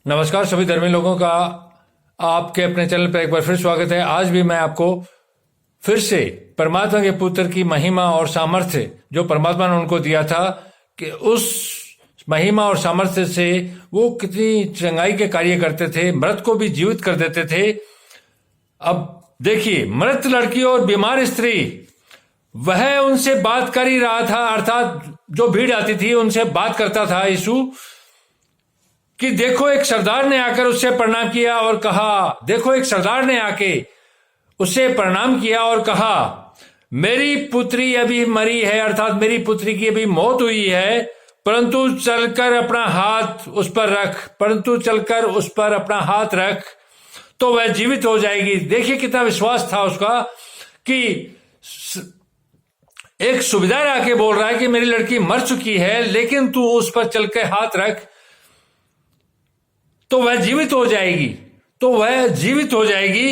नमस्कार सभी धर्मी लोगों का आपके अपने चैनल पर एक बार फिर स्वागत है। आज भी मैं आपको फिर से परमात्मा के पुत्र की महिमा और सामर्थ्य जो परमात्मा ने उनको दिया था कि उस महिमा और सामर्थ्य से वो कितनी चंगाई के कार्य करते थे, मृत को भी जीवित कर देते थे। अब देखिए, मृत लड़की और बीमार स्त्री, वह उनसे बात कर ही रहा था, अर्थात जो भीड़ आती थी उनसे बात करता था यीशु कि देखो एक सरदार ने आकर उससे प्रणाम किया और कहा, देखो एक सरदार ने आके उससे प्रणाम किया और कहा, मेरी पुत्री अभी मरी है, अर्थात मेरी पुत्री की अभी मौत हुई है, परंतु चलकर अपना हाथ उस पर रख, परंतु चलकर उस पर अपना हाथ रख तो वह जीवित हो जाएगी। देखिए कितना विश्वास था उसका कि एक सुबेदार आके बोल रहा है कि मेरी लड़की मर चुकी है, लेकिन तू उस पर चलकर हाथ रख तो वह जीवित हो जाएगी, तो वह जीवित हो जाएगी।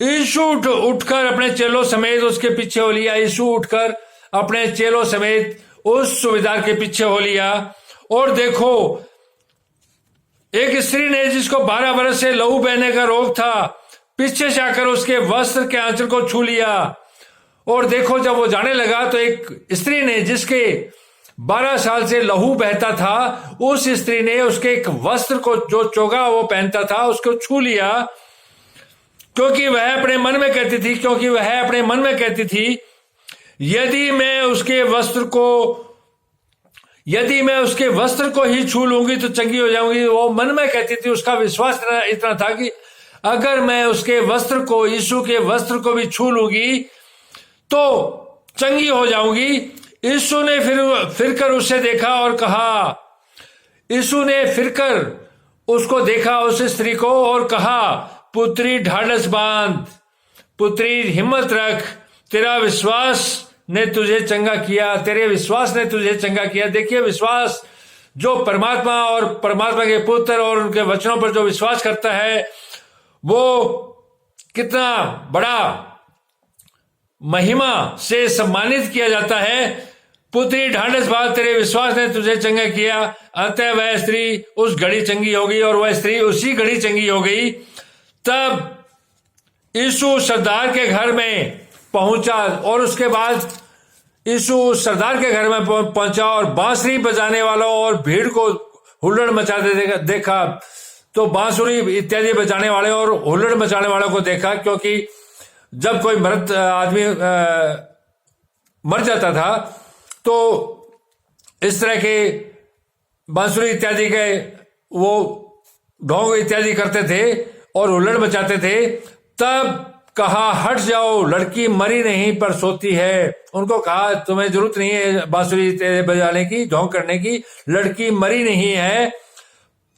यीशु उठकर अपने चेलों समेत उसके पीछे हो लिया। यीशु उठकर अपने चेलों समेत उस सुबेदार के पीछे हो लिया। और देखो, एक स्त्री ने जिसको 12 वर्ष से लहू बहने का रोग था, पीछे से आकर उसके वस्त्र के आंचल को छू लिया। और देखो, जब वो जाने लगा तो एक स्त्री ने जिसके 12 साल से लहू बहता था, उस स्त्री ने उसके एक वस्त्र को, जो चोगा वो पहनता था, उसको छू लिया, क्योंकि वह अपने मन में कहती थी यदि मैं उसके वस्त्र को ही छू लूंगी तो चंगी हो जाऊंगी। वो मन में कहती थी, उसका विश्वास इतना था कि अगर मैं उसके वस्त्र को, यीशु के वस्त्र को भी छू लूंगी तो चंगी हो जाऊंगी। यीशु ने फिरकर उससे देखा और कहा, यीशु ने फिरकर उसको देखा, उस स्त्री को, और कहा, पुत्री ढाढ़स बांध, पुत्री हिम्मत रख, तेरा विश्वास ने तुझे चंगा किया, तेरे विश्वास ने तुझे चंगा किया। देखिए, विश्वास जो परमात्मा और परमात्मा के पुत्र और उनके वचनों पर जो विश्वास करता है, वो कितना बड़ा महिमा से सम्मानित किया जाता है। पुत्री ढाढ़स बांध, तेरे विश्वास ने तुझे चंगा किया। अतः वह स्त्री उस घड़ी चंगी हो गई और वह स्त्री उसी घड़ी चंगी हो गई। तब यीशु सरदार के घर में पहुंचा और उसके बाद यीशु सरदार के घर में पहुंचा और बांसुरी बजाने वालों और भीड़ को हुल्लड़ मचाते देखा। तो बांसुरी इत्यादि बजाने वाले और हुल्लड़ मचाने वालों को देखा, क्योंकि जब कोई मृत आदमी मर जाता था तो इस तरह के बांसुरी इत्यादि के वो ढोंग इत्यादि करते थे और हुल्लड़ मचाते थे। तब कहा, हट जाओ, लड़की मरी नहीं पर सोती है। उनको कहा, तुम्हें जरूरत नहीं है बांसुरी बजाने की, ढोंग करने की, लड़की मरी नहीं है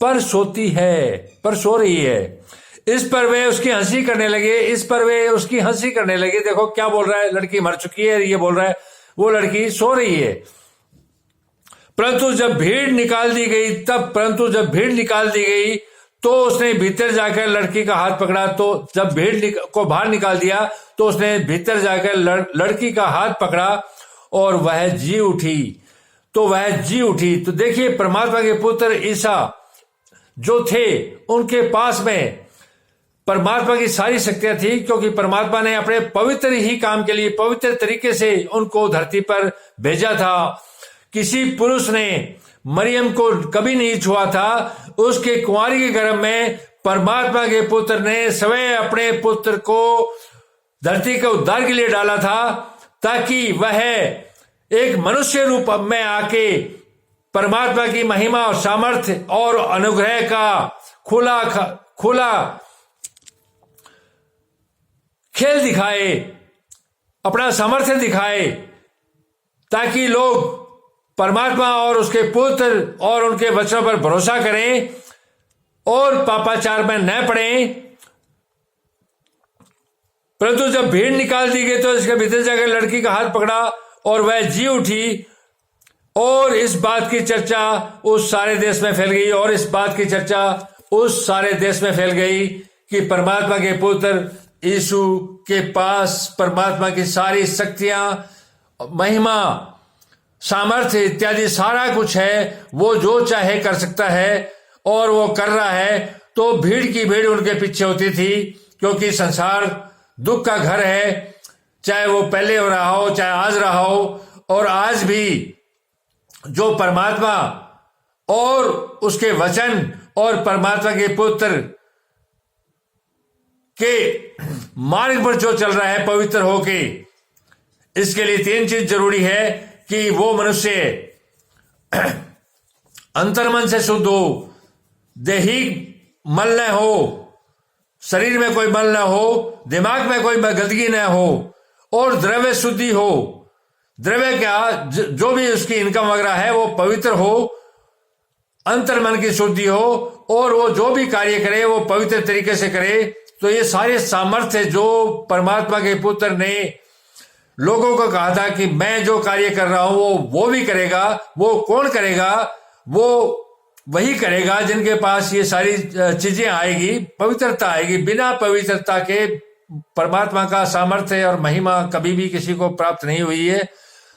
पर सोती है, पर सो रही है। इस पर वे उसकी हंसी करने लगे। देखो क्या बोल रहा है, लड़की मर चुकी है, ये बोल रहा है वो लड़की सो रही है। परंतु जब भीड़ निकाल दी गई तो उसने भीतर जाकर लड़की का हाथ पकड़ा। तो जब भीड़ को बाहर निकाल दिया तो उसने भीतर जाकर लड़की का हाथ पकड़ा और वह जी उठी। तो देखिए, परमात्मा के पुत्र ईसा जो थे, उनके पास में परमात्मा की सारी शक्तियां थी, क्योंकि परमात्मा ने अपने पवित्र ही काम के लिए पवित्र तरीके से उनको धरती पर भेजा था। किसी पुरुष ने मरियम को कभी नहीं छुआ था। उसके कुंवारी के गर्भ में परमात्मा के पुत्र ने स्वयं अपने पुत्र को धरती के उद्धार के लिए डाला था, ताकि वह एक मनुष्य रूप में आके परमात्मा की महिमा और सामर्थ्य और अनुग्रह का खुला खेल दिखाए, अपना सामर्थ्य दिखाए, ताकि लोग परमात्मा और उसके पुत्र और उनके वचनों पर भरोसा करें और पापाचार में न पड़ें। परंतु जब भीड़ निकाल दी गई तो इसके भीतर जाकर लड़की का हाथ पकड़ा और वह जी उठी। और इस बात की चर्चा उस सारे देश में फैल गई कि परमात्मा के पुत्र यीशु के पास परमात्मा की सारी शक्तियां, महिमा, सामर्थ्य इत्यादि सारा कुछ है। वो जो चाहे कर सकता है और वो कर रहा है, तो भीड़ की भीड़ उनके पीछे होती थी, क्योंकि संसार दुख का घर है, चाहे वो पहले हो रहा हो, चाहे आज रहा हो। और आज भी जो परमात्मा और उसके वचन और परमात्मा के पुत्र के मार्ग पर जो चल रहा है पवित्र होके, इसके लिए 3 चीज जरूरी है कि वो मनुष्य अंतर्मन से शुद्ध हो, दैहिक मल न हो, शरीर में कोई मल न हो, दिमाग में कोई गंदगी न हो, और द्रव्य शुद्धि हो। द्रव्य क्या, जो भी उसकी इनकम वगैरह है वो पवित्र हो, अंतर्मन की शुद्धि हो, और वो जो भी कार्य करे वो पवित्र तरीके से करे। तो ये सारे सामर्थ्य जो परमात्मा के पुत्र ने लोगों को कहा था कि मैं जो कार्य कर रहा हूं वो भी करेगा, वो कौन करेगा? वो वही करेगा जिनके पास ये सारी चीजें आएगी, पवित्रता आएगी। बिना पवित्रता के परमात्मा का सामर्थ्य और महिमा कभी भी किसी को प्राप्त नहीं हुई है।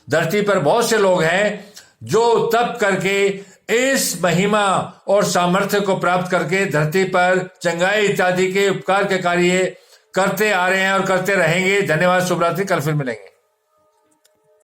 धरती पर बहुत से लोग हैं जो तप करके इस महिमा और सामर्थ्य को प्राप्त करके धरती पर चंगाई इत्यादि के उपकार के कार्य करते आ रहे हैं और करते रहेंगे। धन्यवाद। शुभ रात्रि। कल फिर मिलेंगे।